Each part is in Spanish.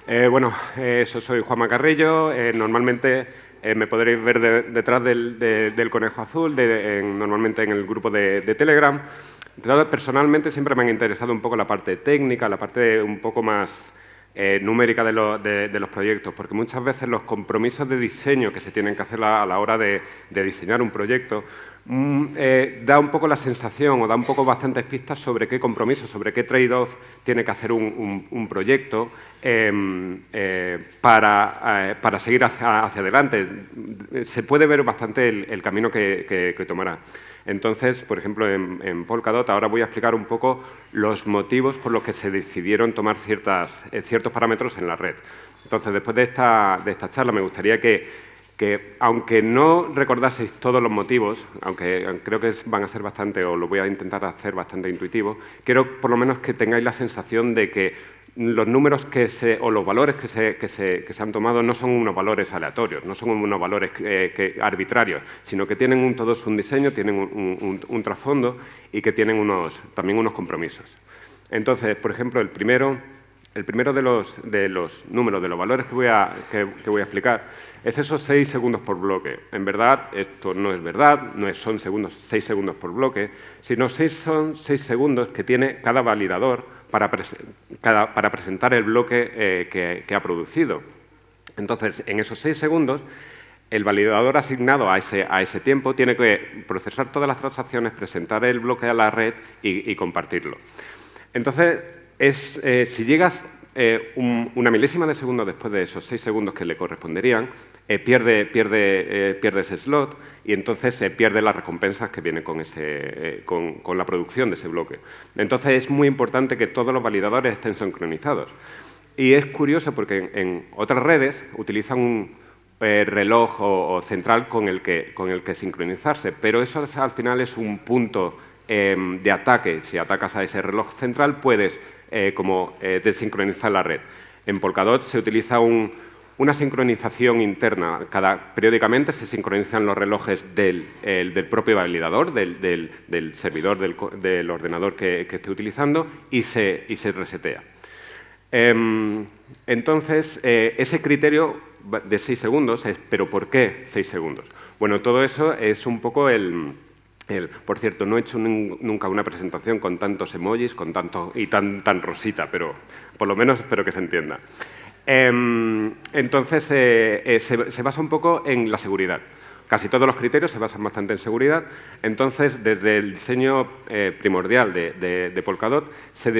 Yo soy Juanma Carrillo. Normalmente me podréis ver detrás del conejo azul, normalmente en el grupo de Telegram. Personalmente siempre me han interesado un poco la parte técnica, la parte un poco más numérica de los proyectos, porque muchas veces los compromisos de diseño que se tienen que hacer a la hora de diseñar un proyecto da un poco la sensación o da un poco bastantes pistas sobre qué compromiso, sobre qué trade-off tiene que hacer un proyecto para seguir hacia adelante. Se puede ver bastante el camino que tomará. Entonces, por ejemplo, en Polkadot ahora voy a explicar un poco los motivos por los que se decidieron tomar ciertos parámetros en la red. Entonces, después de esta charla me gustaría que aunque no recordaseis todos los motivos, aunque creo que van a ser bastante, o lo voy a intentar hacer bastante intuitivo, quiero por lo menos que tengáis la sensación de que los números o los valores que se han tomado no son unos valores aleatorios, no son unos valores arbitrarios, sino que tienen todos un diseño, tienen un trasfondo y que tienen también unos compromisos. Entonces, por ejemplo, el primero de los números, de los valores que voy a explicar, es esos 6 segundos por bloque. En verdad, esto no es verdad, no son 6 segundos por bloque, sino son 6 segundos que tiene cada validador para presentar el bloque que ha producido. Entonces, en esos 6 segundos, el validador asignado a ese tiempo tiene que procesar todas las transacciones, presentar el bloque a la red y compartirlo. Entonces, si llegas una milésima de segundo después de esos 6 segundos que le corresponderían, pierde ese slot y entonces pierde las recompensas que vienen con la producción de ese bloque. Entonces, es muy importante que todos los validadores estén sincronizados. Y es curioso porque en otras redes utilizan un reloj o central con el que sincronizarse, pero eso al final es un punto de ataque. Si atacas a ese reloj central, puedes desincronizar la red. En Polkadot se utiliza una sincronización interna. Periódicamente se sincronizan los relojes del propio validador, del servidor del ordenador que esté utilizando y se resetea. Entonces, ese criterio de 6 segundos es, ¿pero por qué 6 segundos? Bueno, todo eso es un poco por cierto, no he hecho nunca una presentación con tantos emojis y tan rosita, pero por lo menos espero que se entienda. Entonces, se basa un poco en la seguridad. Casi todos los criterios se basan bastante en seguridad. Entonces, desde el diseño primordial de Polkadot, se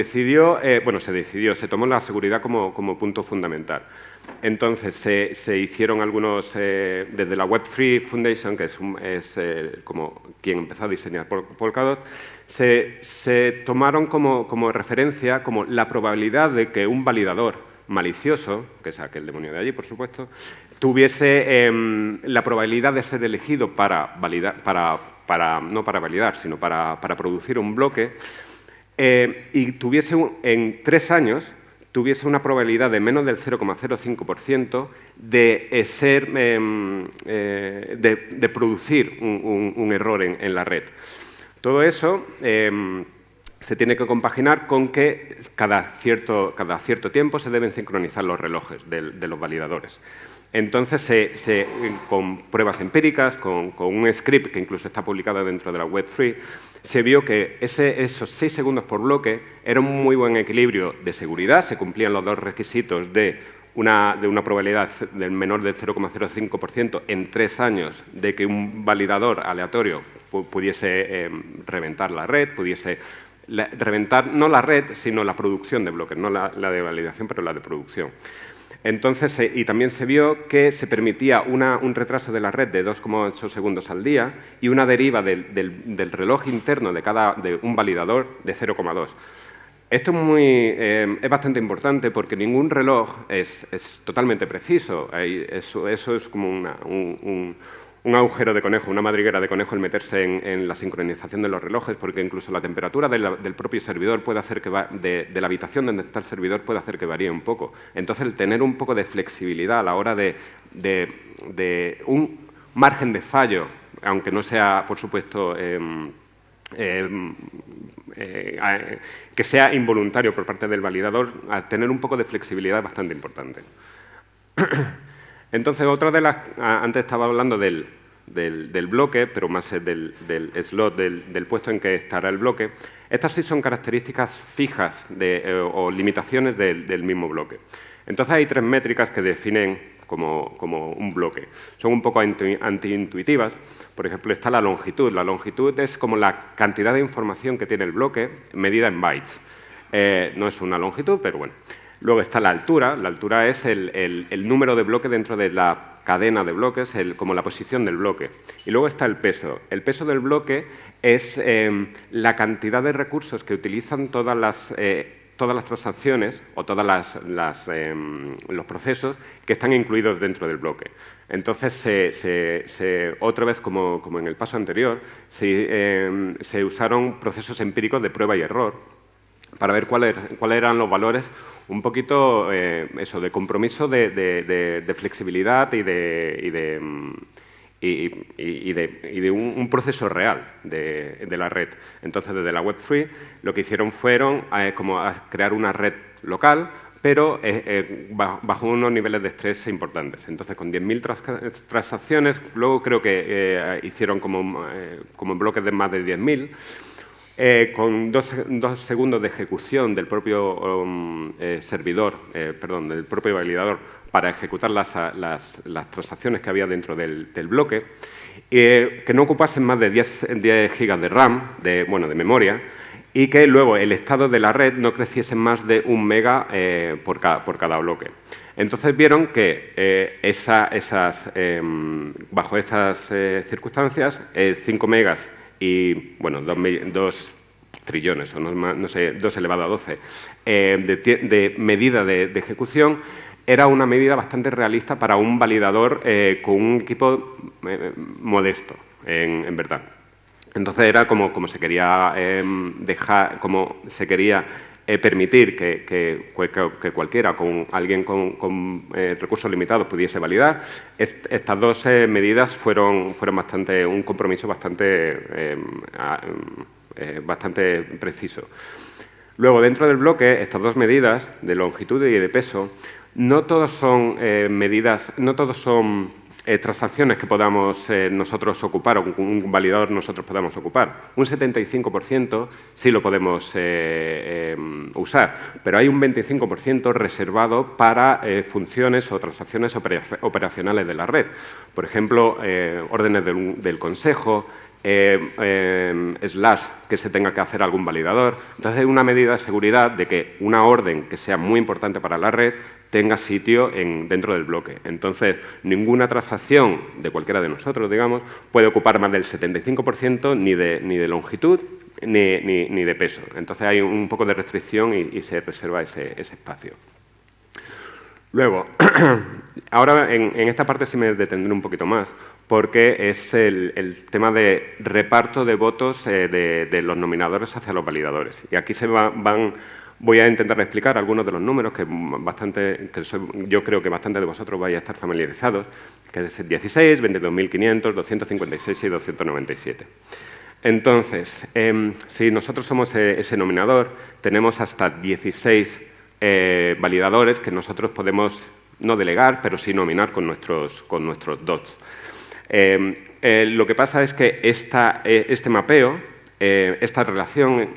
tomó la seguridad como punto fundamental. Entonces, se hicieron algunos, desde la Web3 Foundation, que es como quien empezó a diseñar Polkadot, se tomaron como referencia como la probabilidad de que un validador malicioso, que es aquel demonio de allí, por supuesto, tuviese la probabilidad de ser elegido no para validar, sino para producir un bloque, y tuviese en 3 años tuviese una probabilidad de menos del 0,05% de producir un error en la red. Todo eso se tiene que compaginar con que cada cierto tiempo se deben sincronizar los relojes de los validadores. Entonces, con pruebas empíricas, con un script que incluso está publicado dentro de la Web3, se vio que esos 6 segundos por bloque era un muy buen equilibrio de seguridad, se cumplían los dos requisitos de una probabilidad del menor del 0,05% en 3 años de que un validador aleatorio pudiese reventar la red, reventar no la red, sino la producción de bloques, no la de validación, pero la de producción. Entonces, y también se vio que se permitía un retraso de la red de 2,8 segundos al día y una deriva del reloj interno de un validador de 0,2. Esto es bastante importante porque ningún reloj es totalmente preciso. Eso es como un agujero de conejo, una madriguera de conejo el meterse en la sincronización de los relojes, porque incluso la temperatura del propio servidor puede hacer de la habitación donde está el servidor puede hacer que varíe un poco. Entonces, el tener un poco de flexibilidad a la hora de un margen de fallo, aunque no sea, por supuesto, que sea involuntario por parte del validador, a tener un poco de flexibilidad bastante importante. Entonces, otra de las... Antes estaba hablando del bloque, pero más del slot, del puesto en que estará el bloque. Estas sí son características fijas o limitaciones del mismo bloque. Entonces, hay 3 métricas que definen como un bloque. Son un poco antiintuitivas. Por ejemplo, está la longitud. La longitud es como la cantidad de información que tiene el bloque medida en bytes. No es una longitud, pero bueno. Luego está la altura. La altura es el número de bloques dentro de la cadena de bloques, como la posición del bloque. Y luego está el peso. El peso del bloque es la cantidad de recursos que utilizan todas las transacciones o todos los procesos que están incluidos dentro del bloque. Entonces, otra vez, como en el paso anterior, se usaron procesos empíricos de prueba y error para ver cuáles eran los valores, un poquito de compromiso, de flexibilidad y de un proceso real de la red. Entonces, desde la Web3, lo que hicieron fueron crear una red local, pero bajo unos niveles de estrés importantes. Entonces, con 10.000 transacciones, luego creo que hicieron como en bloques de más de 10.000, con 2 segundos de ejecución del propio del propio validador para ejecutar las transacciones que había dentro del bloque, que no ocupasen más de 10 gigas de RAM, de memoria, y que luego el estado de la red no creciese más de 1 mega por cada bloque. Entonces vieron que bajo estas circunstancias, 5 megas y 2 trillones, o no sé, 2 elevado a 12, de medida de ejecución, era una medida bastante realista para un validador con un equipo modesto, en verdad. Entonces era como se quería permitir que cualquiera, alguien con recursos limitados, pudiese validar. Estas 2 medidas fueron un compromiso bastante preciso. Luego, dentro del bloque, estas 2 medidas de longitud y de peso, no todos son transacciones que podamos nosotros ocupar o un validador nosotros podamos ocupar. Un 75% sí lo podemos usar, pero hay un 25% reservado para funciones o transacciones operacionales de la red. Por ejemplo, órdenes del consejo, slash que se tenga que hacer algún validador. Entonces, hay una medida de seguridad de que una orden que sea muy importante para la red tenga sitio dentro del bloque. Entonces, ninguna transacción de cualquiera de nosotros, digamos, puede ocupar más del 75% ni de longitud ni de peso. Entonces, hay un poco de restricción y se reserva ese espacio. Luego, ahora en esta parte sí me detendré un poquito más, porque es el tema de reparto de votos de los nominadores hacia los validadores. Y aquí voy a intentar explicar algunos de los números yo creo que bastante de vosotros vais a estar familiarizados, que es el 16, 22.500, 256 y 297. Entonces, si nosotros somos ese nominador, tenemos hasta 16 validadores que nosotros podemos no delegar, pero sí nominar con nuestros dots. Lo que pasa es que este mapeo, esta relación,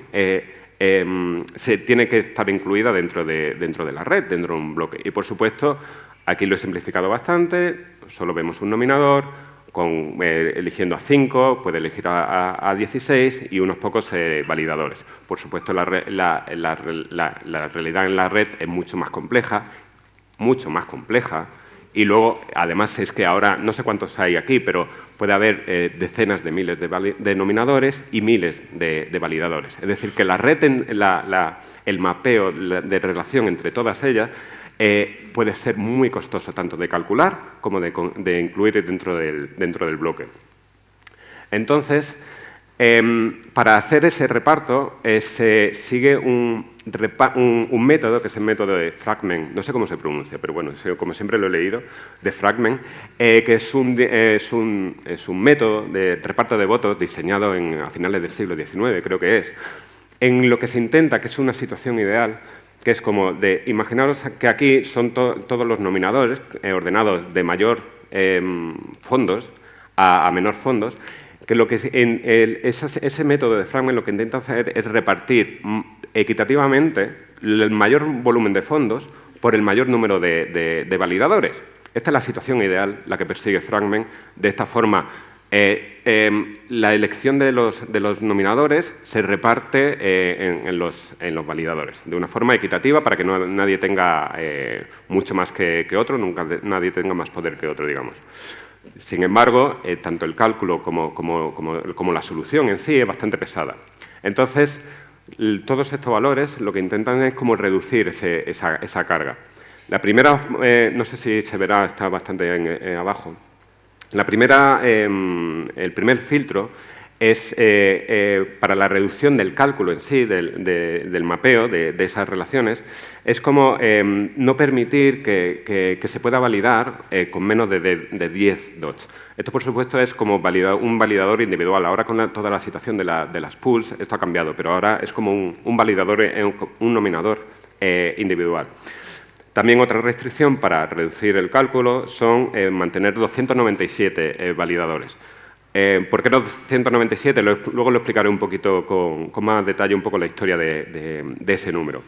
se tiene que estar incluida dentro de la red, dentro de un bloque. Y, por supuesto, aquí lo he simplificado bastante, solo vemos un nominador, eligiendo a 5, puede elegir a 16 y unos pocos validadores. Por supuesto, la realidad en la red es mucho más compleja, y luego, además, es que ahora, no sé cuántos hay aquí, pero puede haber decenas de miles de nominadores y miles de validadores. Es decir, que la red, el mapeo de relación entre todas ellas puede ser muy costoso, tanto de calcular como de incluir dentro del bloque. Entonces, Para hacer ese reparto se sigue un método, que es el método de Fragment, no sé cómo se pronuncia, pero bueno, como siempre lo he leído, de Fragment, que es un método de reparto de votos diseñado a finales del siglo XIX, creo que es, en lo que se intenta, que es una situación ideal, que es como de, imaginaros que aquí son todos los nominadores ordenados de mayor fondos a menor fondos, que ese método de Fragment lo que intenta hacer es repartir equitativamente el mayor volumen de fondos por el mayor número de validadores. Esta es la situación ideal, la que persigue Fragment. De esta forma, la elección de los nominadores se reparte en los validadores, de una forma equitativa para que nadie tenga mucho más que otro, nunca nadie tenga más poder que otro, digamos. Sin embargo, tanto el cálculo como la solución en sí es bastante pesada. Entonces, todos estos valores lo que intentan es como reducir esa carga. La primera, no sé si se verá, está bastante abajo. La primera, el primer filtro es para la reducción del cálculo en sí, del mapeo de esas relaciones, es como no permitir que se pueda validar con menos de 10 dots. Esto, por supuesto, es como un validador individual. Ahora, con toda la situación de las pools, esto ha cambiado, pero ahora es como un validador, un nominador individual. También otra restricción para reducir el cálculo son mantener 297 validadores. ¿Por qué los 197? Luego lo explicaré un poquito con más detalle, un poco la historia de ese número.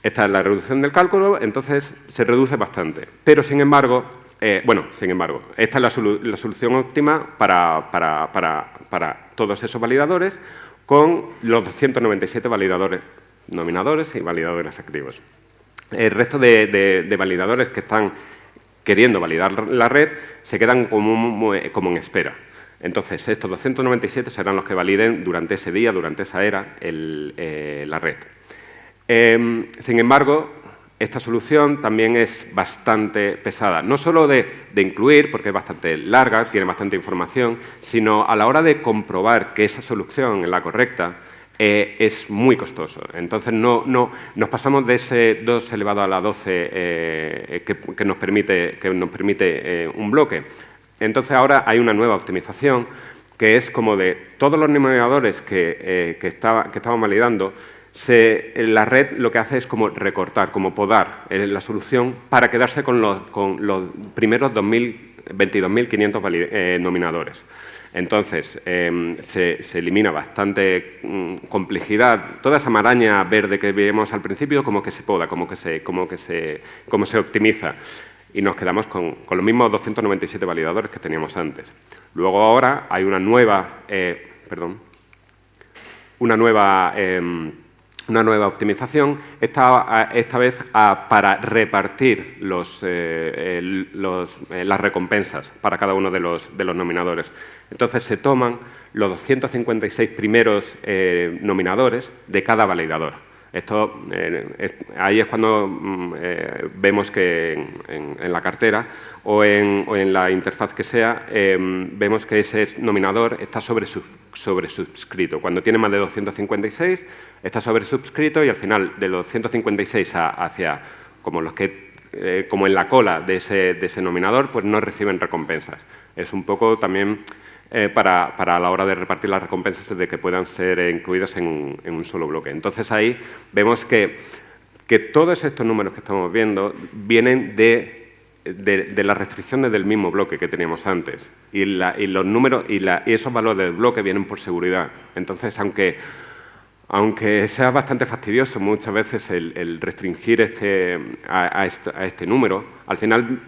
Esta es la reducción del cálculo, entonces se reduce bastante. Pero, sin embargo, esta es la solución óptima para todos esos validadores con los 297 validadores nominadores y validadores activos. El resto de validadores que están queriendo validar la red se quedan como en espera. Entonces, estos 297 serán los que validen durante ese día, durante esa era, la red. Sin embargo, esta solución también es bastante pesada. No solo de incluir, porque es bastante larga, tiene bastante información, sino a la hora de comprobar que esa solución es la correcta, es muy costoso. Entonces, nos pasamos de ese 2 elevado a la 12 que nos permite un bloque. Entonces, ahora hay una nueva optimización que es como de todos los nominadores que estaban validando, la red lo que hace es como recortar, como podar la solución para quedarse con los primeros 22.500 nominadores. Entonces, se elimina bastante complejidad. Toda esa maraña verde que vimos al principio, como que se poda, como se optimiza. Y nos quedamos con los mismos 297 validadores que teníamos antes. Luego ahora hay una nueva optimización, esta vez para repartir las recompensas para cada uno de los nominadores. Entonces, se toman los 256 primeros nominadores de cada validador. Ahí es cuando vemos que en la cartera o en la interfaz que sea, vemos que ese nominador está sobresubscrito. Cuando tiene más de 256, está sobresubscrito y al final de los 256 hacia como en la cola de ese nominador, pues no reciben recompensas. Es un poco también para la hora de repartir las recompensas de que puedan ser incluidas en un solo bloque. Entonces, ahí vemos que todos estos números que estamos viendo vienen de las restricciones del mismo bloque que teníamos antes. Y los números y esos valores del bloque vienen por seguridad. Entonces, aunque sea bastante fastidioso muchas veces el restringir a este número, al final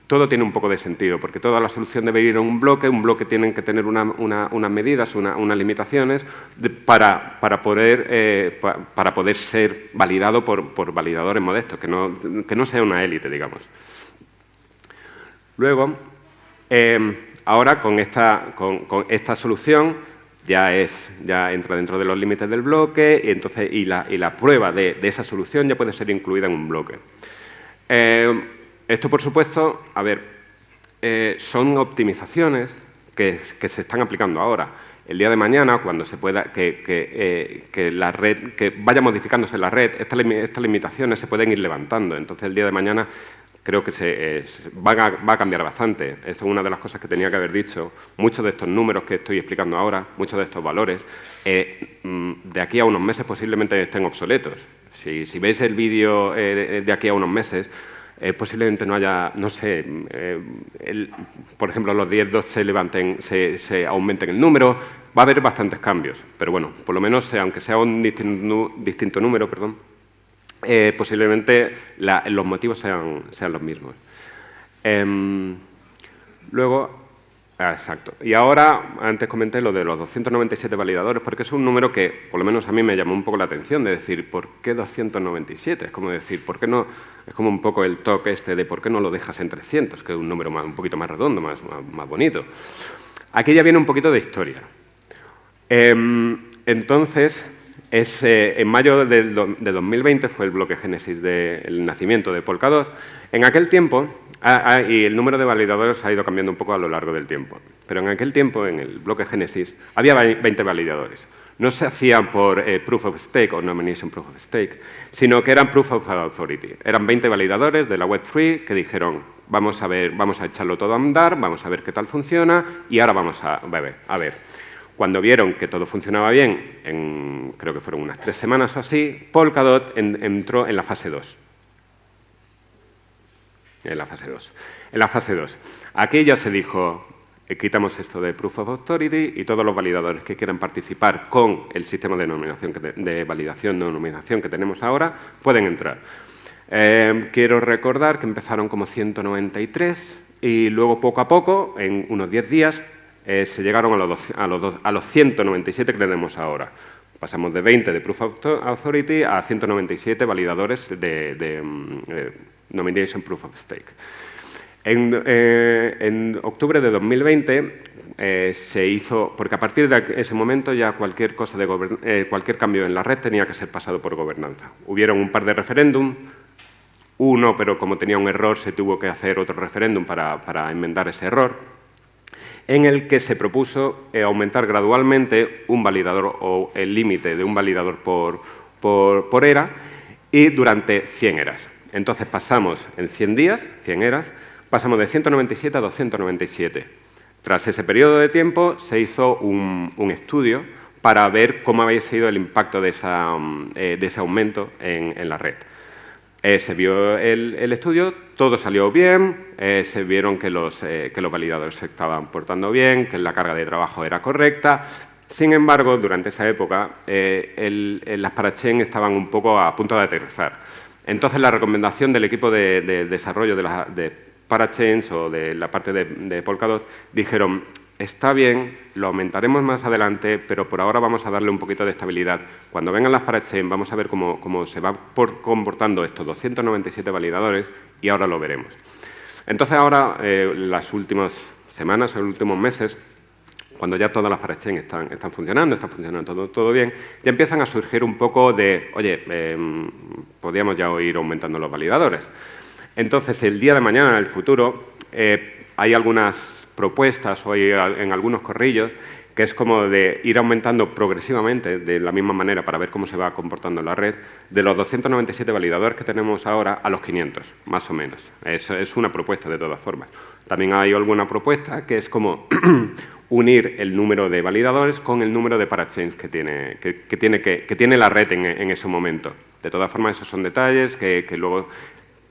todo tiene un poco de sentido, porque toda la solución debe ir a un bloque tiene que tener unas medidas, unas limitaciones para poder ser validado por validadores modestos, que no sea una élite, digamos. Luego, ahora con esta solución ya entra dentro de los límites del bloque y la prueba de esa solución ya puede ser incluida en un bloque. Esto, por supuesto, son optimizaciones que se están aplicando ahora el día de mañana, cuando se pueda, que la red, que vaya modificándose la red, estas limitaciones se pueden ir levantando. Entonces, el día de mañana creo que va a cambiar bastante. Esto es una de las cosas que tenía que haber dicho. Muchos de estos números que estoy explicando ahora, muchos de estos valores, de aquí a unos meses posiblemente estén obsoletos. Si veis el vídeo de aquí a unos meses, posiblemente no haya, no sé, por ejemplo, los 10 se levanten, se aumenten el número, va a haber bastantes cambios, pero bueno, por lo menos, aunque sea un distinto número, perdón, posiblemente los motivos sean los mismos. Luego, exacto. Y ahora, antes comenté lo de los 297 validadores, porque es un número que, por lo menos a mí me llamó un poco la atención, de decir, ¿por qué 297? Es como decir, ¿por qué no? Es como un poco el toque de ¿por qué no lo dejas en 300? Que es un número un poquito más redondo, más bonito. Aquí ya viene un poquito de historia. Entonces, en mayo de 2020 fue el bloque génesis del nacimiento de Polkadot. En aquel tiempo, y el número de validadores ha ido cambiando un poco a lo largo del tiempo, pero en aquel tiempo, en el bloque génesis, había 20 validadores. No se hacían por Proof of Stake o Nomination Proof of Stake, sino que eran Proof of Authority. Eran 20 validadores de la Web3 que dijeron, vamos a echarlo todo a andar, vamos a ver qué tal funciona y ahora vamos a ver. Cuando vieron que todo funcionaba bien, creo que fueron unas 3 semanas o así, Polkadot entró en la fase 2. En la fase 2. Aquí ya se dijo, quitamos esto de Proof of Authority y todos los validadores que quieran participar con el sistema de validación de nominación que tenemos ahora pueden entrar. Quiero recordar que empezaron como 193 y luego poco a poco, en unos 10 días, se llegaron a los 197 que tenemos ahora. Pasamos de 20 de Proof of Authority a 197 validadores de Nomination Proof of Stake. En octubre de 2020 se hizo, porque a partir de ese momento ya cualquier cambio en la red tenía que ser pasado por gobernanza. Hubieron un par de referéndum, uno, pero como tenía un error se tuvo que hacer otro referéndum para enmendar ese error, en el que se propuso aumentar gradualmente un validador o el límite de un validador por era y durante 100 eras. Entonces pasamos en 100 días, 100 eras, pasamos de 197 a 297. Tras ese periodo de tiempo se hizo un estudio para ver cómo había sido el impacto de ese aumento en la red. Se vio el estudio, todo salió bien, se vieron que los validadores se estaban portando bien, que la carga de trabajo era correcta. Sin embargo, durante esa época, las parachain estaban un poco a punto de aterrizar. Entonces, la recomendación del equipo de desarrollo de parachains o de la parte de Polkadot dijeron, está bien, lo aumentaremos más adelante, pero por ahora vamos a darle un poquito de estabilidad. Cuando vengan las parachain vamos a ver cómo se va comportando estos 297 validadores y ahora lo veremos. Entonces ahora, las últimas semanas, los últimos meses, cuando ya todas las parachain están funcionando todo bien, ya empiezan a surgir un poco de, oye, podríamos ya ir aumentando los validadores. Entonces, el día de mañana, en el futuro, hay algunas propuestas o hay en algunos corrillos que es como de ir aumentando progresivamente de la misma manera para ver cómo se va comportando la red, de los 297 validadores que tenemos ahora a los 500, más o menos. Eso es una propuesta de todas formas. También hay alguna propuesta que es como unir el número de validadores con el número de parachains que tiene la red en ese momento. De todas formas, esos son detalles que luego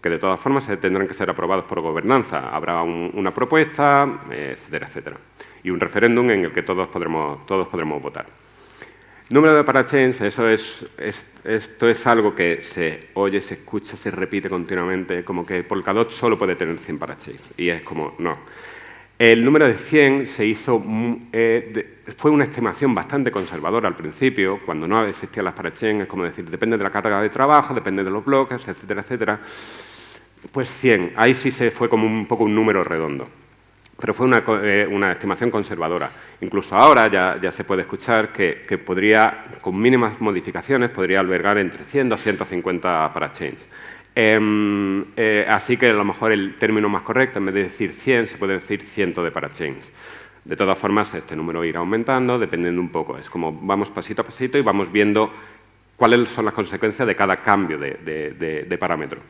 de todas formas tendrán que ser aprobados por gobernanza. Habrá una propuesta, etcétera, etcétera. Y un referéndum en el que todos podremos votar. Número de parachains, esto es algo que se oye, se escucha, se repite continuamente, como que Polkadot solo puede tener 100 parachains. Y es como, no. El número de 100 se hizo, fue una estimación bastante conservadora al principio, cuando no existían las parachains, es como decir, depende de la carga de trabajo, depende de los bloques, etcétera, etcétera. Pues 100, ahí sí se fue como un poco un número redondo, pero fue una estimación conservadora. Incluso ahora ya se puede escuchar que podría, con mínimas modificaciones, podría albergar entre 100 y 250 parachains. Así que a lo mejor el término más correcto, en vez de decir 100, se puede decir 100 de parachains. De todas formas, este número irá aumentando, dependiendo un poco. Es como vamos pasito a pasito y vamos viendo cuáles son las consecuencias de cada cambio de parámetro.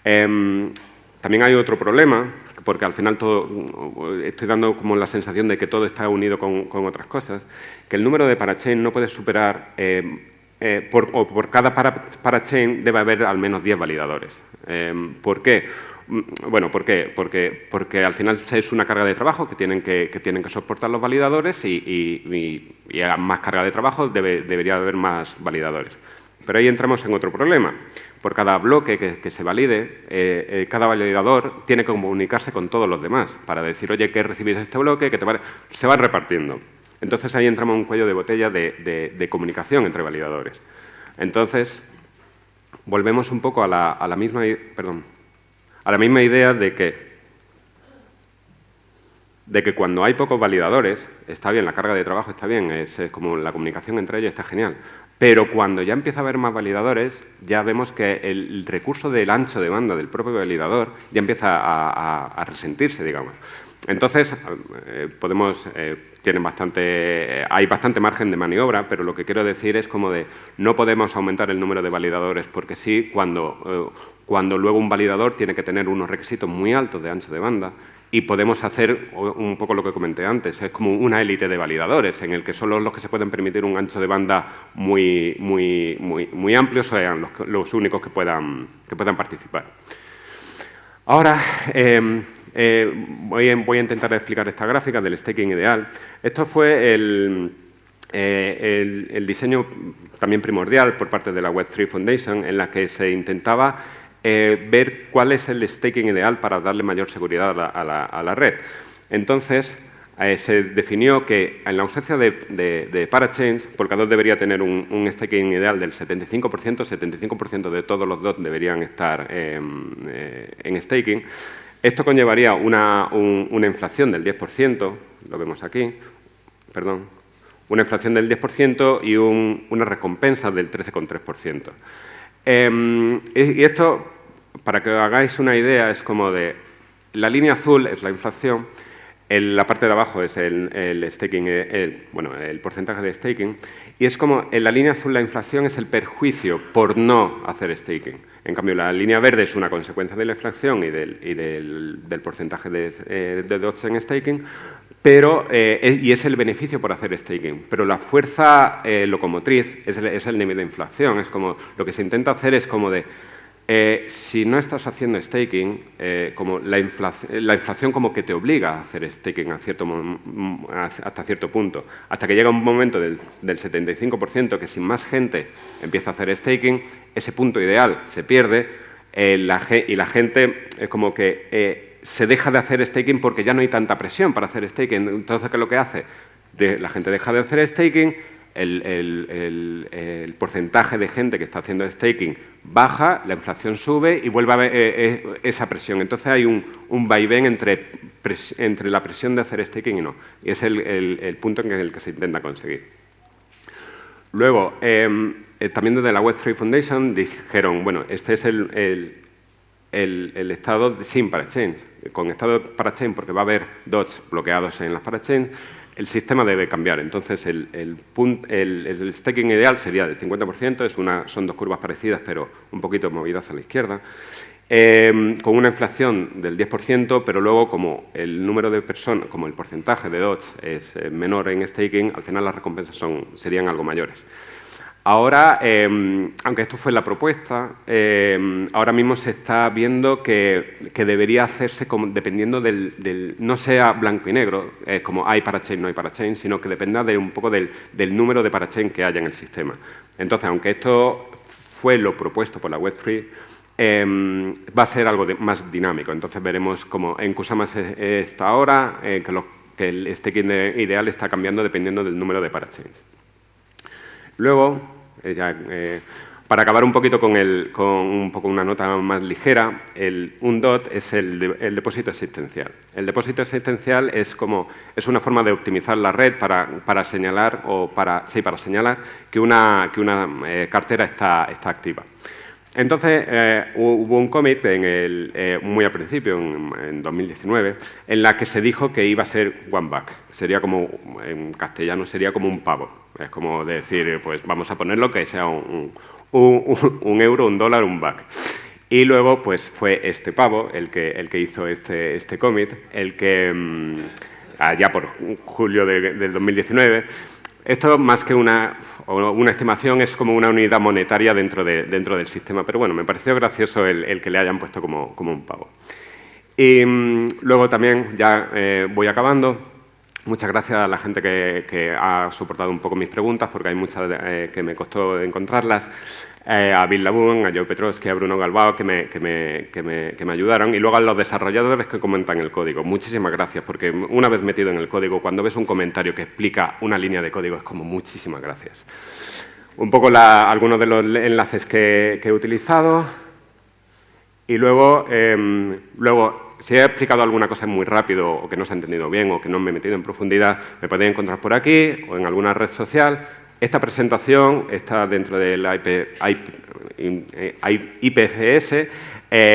También hay otro problema, porque al final estoy dando como la sensación de que todo está unido con otras cosas, que el número de parachain no puede superar, por cada parachain debe haber al menos 10 validadores. ¿Por qué? Bueno, ¿por qué? Porque al final es una carga de trabajo que tienen que soportar los validadores y a más carga de trabajo debería haber más validadores. Pero ahí entramos en otro problema. Por cada bloque que se valide, cada validador tiene que comunicarse con todos los demás para decir, oye, que he recibido este bloque, que se van repartiendo. Entonces ahí entramos en un cuello de botella de comunicación entre validadores. Entonces, volvemos un poco a la misma idea de que cuando hay pocos validadores, está bien, la carga de trabajo está bien, es como la comunicación entre ellos está genial. Pero cuando ya empieza a haber más validadores, ya vemos que el recurso del ancho de banda del propio validador ya empieza a resentirse, digamos. Entonces, hay bastante margen de maniobra, pero lo que quiero decir es como no podemos aumentar el número de validadores, porque sí, cuando luego un validador tiene que tener unos requisitos muy altos de ancho de banda, y podemos hacer un poco lo que comenté antes, es como una élite de validadores, en el que solo los que se pueden permitir un ancho de banda muy amplio sean los únicos que puedan participar. Ahora, voy a intentar explicar esta gráfica del staking ideal. Esto fue el diseño también primordial por parte de la Web3 Foundation, en la que se intentaba ver cuál es el staking ideal para darle mayor seguridad a la red. Entonces, se definió que en la ausencia de parachains, Polkadot debería tener un staking ideal del 75% de todos los DOT deberían estar en staking. Esto conllevaría una inflación del 10%, lo vemos aquí, perdón, una inflación del 10% y una recompensa del 13,3%. Y esto, para que os hagáis una idea, es como la línea azul es la inflación, la parte de abajo es el staking, el porcentaje de staking, y es como en la línea azul la inflación es el perjuicio por no hacer staking. En cambio, la línea verde es una consecuencia de la inflación y del porcentaje de DOTs en staking, y es el beneficio por hacer staking. Pero la fuerza locomotriz es el nivel de inflación. Es como lo que se intenta hacer es como si no estás haciendo staking, como la inflación como que te obliga a hacer staking hasta cierto punto, hasta que llega un momento del 75% que si más gente empieza a hacer staking, ese punto ideal se pierde y la gente es como que se deja de hacer staking porque ya no hay tanta presión para hacer staking. Entonces, ¿qué es lo que hace? La gente deja de hacer staking, el porcentaje de gente que está haciendo staking baja, la inflación sube y vuelve a haber esa presión. Entonces hay un vaivén entre la presión de hacer staking y no. Y es el punto en el que se intenta conseguir. Luego, también desde la Web3 Foundation dijeron, bueno, este es el estado sin parachains. Con estado parachain, porque va a haber DOTs bloqueados en las parachains, el sistema debe cambiar. Entonces, el staking ideal sería del 50%, son dos curvas parecidas, pero un poquito movidas a la izquierda, con una inflación del 10%, pero luego, como el número de personas, como el porcentaje de DOTs es menor en staking, al final las recompensas serían algo mayores. Ahora, aunque esto fue la propuesta, ahora mismo se está viendo que debería hacerse dependiendo no sea blanco y negro, como hay parachain, no hay parachain, sino que dependa un poco del número de parachain que haya en el sistema. Entonces, aunque esto fue lo propuesto por la Web3, va a ser algo más dinámico. Entonces, veremos cómo en Kusama está ahora, que el staking ideal está cambiando dependiendo del número de parachains. Luego, para acabar un poquito con una nota más ligera, un DOT es el depósito existencial. El depósito existencial es una forma de optimizar la red para señalar que una cartera está activa. Entonces, hubo un commit muy al principio, en 2019, en la que se dijo que iba a ser one buck. Sería como, en castellano, sería como un pavo. Es como decir, pues vamos a ponerlo que sea un euro, un dólar, un buck. Y luego, pues fue este pavo el que hizo este commit, el que, allá por julio del 2019, esto más que una estimación es como una unidad monetaria dentro del sistema. Pero bueno, me pareció gracioso el que le hayan puesto como un pavo. Y luego también, ya voy acabando, muchas gracias a la gente que ha soportado un poco mis preguntas, porque hay muchas que me costó encontrarlas. A Bill Labun, a Joe Petrovsky, a Bruno Galbao, que me ayudaron, y luego a los desarrolladores que comentan el código. Muchísimas gracias, porque una vez metido en el código, cuando ves un comentario que explica una línea de código, es como muchísimas gracias. Un poco algunos de los enlaces que he utilizado. Y luego, si he explicado alguna cosa muy rápido o que no se ha entendido bien o que no me he metido en profundidad, me podéis encontrar por aquí o en alguna red social. Esta presentación está dentro del IPCS,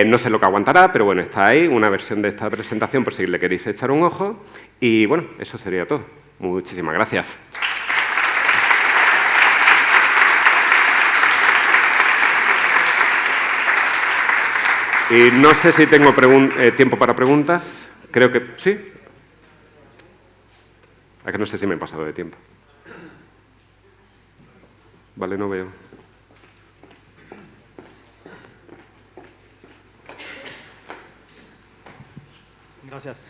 no sé lo que aguantará, pero bueno, está ahí, una versión de esta presentación por si le queréis echar un ojo. Y bueno, eso sería todo. Muchísimas gracias. Y no sé si tengo tiempo para preguntas. Creo que sí. Es que no sé si me he pasado de tiempo. Vale, no veo. Gracias.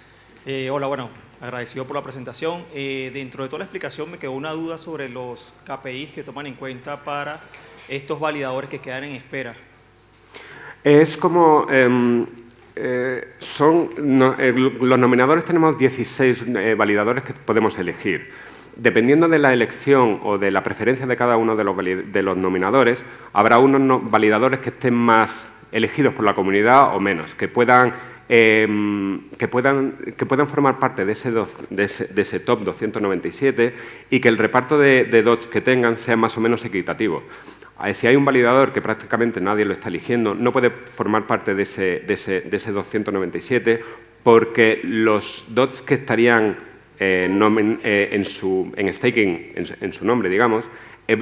Hola, bueno, agradecido por la presentación. Dentro de toda la explicación me quedó una duda sobre los KPIs que toman en cuenta para estos validadores que quedan en espera. Es como... los nominadores tenemos 16 validadores que podemos elegir. Dependiendo de la elección o de la preferencia de cada uno de los nominadores, habrá unos validadores que estén más elegidos por la comunidad o menos, que puedan formar parte de ese top 297 y que el reparto de dots que tengan sea más o menos equitativo. Si hay un validador que prácticamente nadie lo está eligiendo, no puede formar parte de ese 297 porque los dots que estarían en staking, en su nombre, digamos,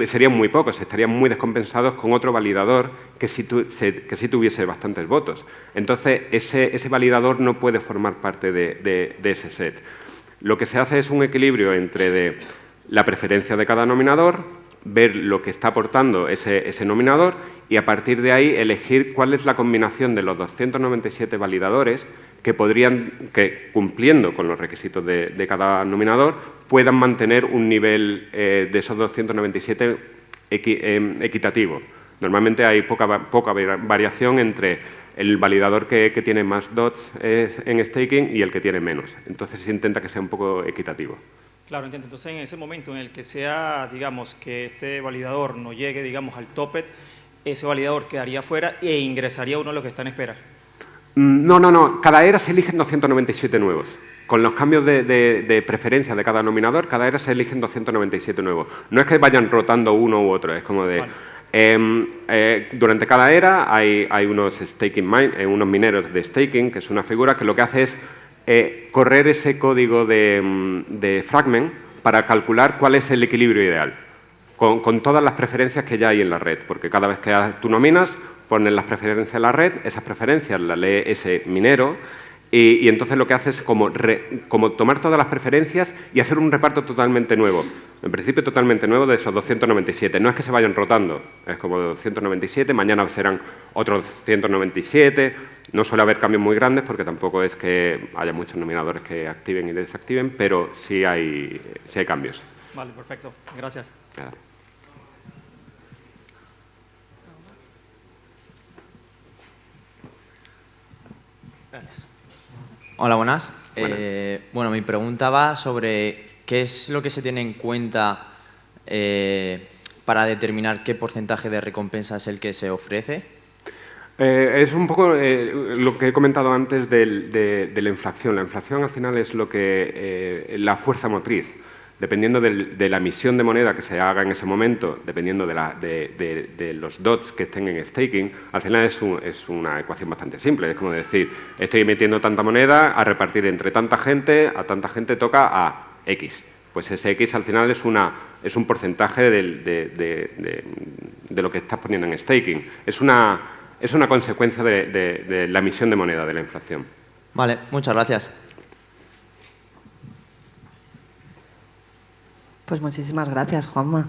serían muy pocos, estarían muy descompensados con otro validador que sí tuviese bastantes votos. Entonces, ese validador no puede formar parte de ese set. Lo que se hace es un equilibrio entre la preferencia de cada nominador, ver lo que está aportando ese nominador y a partir de ahí elegir cuál es la combinación de los 297 validadores que cumpliendo con los requisitos de cada nominador, puedan mantener un nivel de esos 297 equitativo. Normalmente hay poca variación entre el validador que tiene más dots en staking y el que tiene menos. Entonces se intenta que sea un poco equitativo. Claro, entiendo. Entonces, en ese momento en el que sea, digamos, que este validador no llegue, digamos, al topet, ese validador quedaría fuera e ingresaría uno de los que está en espera. No. Cada era se eligen 297 nuevos. Con los cambios de preferencia de cada nominador, cada era se eligen 297 nuevos. No es que vayan rotando uno u otro, es como de... Vale. Durante cada era hay unos mineros de staking, que es una figura que lo que hace es correr ese código de Fragment para calcular cuál es el equilibrio ideal, con todas las preferencias que ya hay en la red, porque cada vez que tú nominas, pones las preferencias en la red, esas preferencias las lee ese minero y entonces lo que hace es como tomar todas las preferencias y hacer un reparto totalmente nuevo. En principio totalmente nuevo de esos 297. No es que se vayan rotando, es como 297, mañana serán otros 197. No suele haber cambios muy grandes porque tampoco es que haya muchos nominadores que activen y desactiven, pero sí hay cambios. Vale, perfecto. Gracias. Nada. Gracias. Hola, buenas. Bueno, mi pregunta va sobre qué es lo que se tiene en cuenta para determinar qué porcentaje de recompensa es el que se ofrece. Es un poco lo que he comentado antes de la inflación. La inflación al final es la fuerza motriz. dependiendo de la emisión de moneda que se haga en ese momento, dependiendo de los dots que estén en staking, al final es una ecuación bastante simple. Es como decir, estoy emitiendo tanta moneda a repartir entre tanta gente, a tanta gente toca a X. Pues ese X al final es un porcentaje de lo que estás poniendo en staking. Es una consecuencia de la emisión de moneda, de la inflación. Vale, muchas gracias. Pues muchísimas gracias, Juanma.